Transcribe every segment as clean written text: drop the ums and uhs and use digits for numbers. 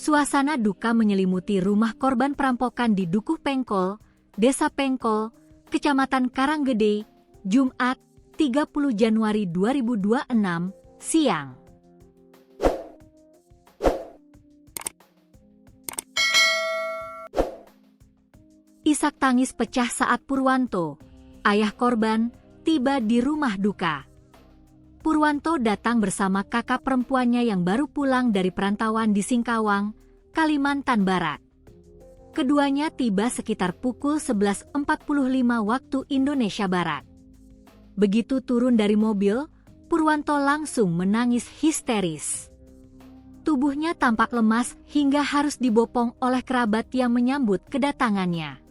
Suasana duka menyelimuti rumah korban perampokan di Dukuh Pengkol, Desa Pengkol, Kecamatan Karanggede, Jumat, 30 Januari 2026, siang. Isak tangis pecah saat Purwanto, ayah korban, tiba di rumah duka. Purwanto datang bersama kakak perempuannya yang baru pulang dari perantauan di Singkawang, Kalimantan Barat. Keduanya tiba sekitar pukul 11.45 waktu Indonesia Barat. Begitu turun dari mobil, Purwanto langsung menangis histeris. Tubuhnya tampak lemas hingga harus dibopong oleh kerabat yang menyambut kedatangannya.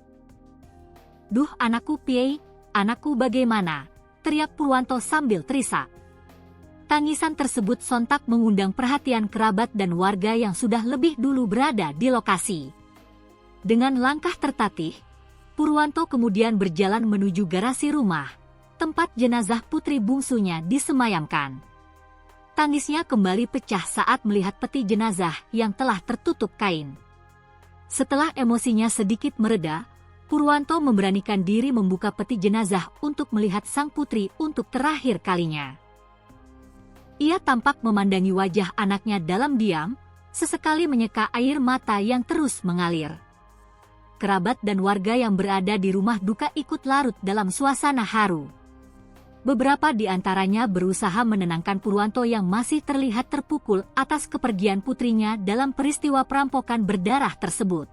"Duh, anakku piye, anakku bagaimana?" teriak Purwanto sambil terisak. Tangisan tersebut sontak mengundang perhatian kerabat dan warga yang sudah lebih dulu berada di lokasi. Dengan langkah tertatih, Purwanto kemudian berjalan menuju garasi rumah, tempat jenazah putri bungsunya disemayamkan. Tangisnya kembali pecah saat melihat peti jenazah yang telah tertutup kain. Setelah emosinya sedikit mereda, Purwanto memberanikan diri membuka peti jenazah untuk melihat sang putri untuk terakhir kalinya. Ia tampak memandangi wajah anaknya dalam diam, sesekali menyeka air mata yang terus mengalir. Kerabat dan warga yang berada di rumah duka ikut larut dalam suasana haru. Beberapa di antaranya berusaha menenangkan Purwanto yang masih terlihat terpukul atas kepergian putrinya dalam peristiwa perampokan berdarah tersebut.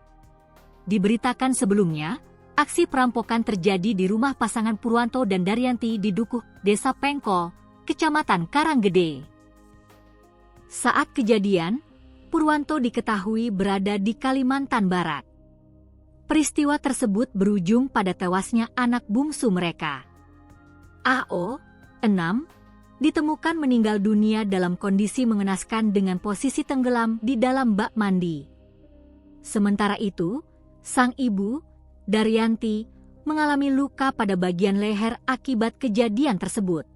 Diberitakan sebelumnya, aksi perampokan terjadi di rumah pasangan Purwanto dan Daryanti di Dukuh, Desa Pengkol, Kecamatan Karanggede. Saat kejadian, Purwanto diketahui berada di Kalimantan Barat. Peristiwa tersebut berujung pada tewasnya anak bungsu mereka. AO, 6, ditemukan meninggal dunia dalam kondisi mengenaskan dengan posisi tenggelam di dalam bak mandi. Sementara itu, sang ibu, Daryanti, mengalami luka pada bagian leher akibat kejadian tersebut.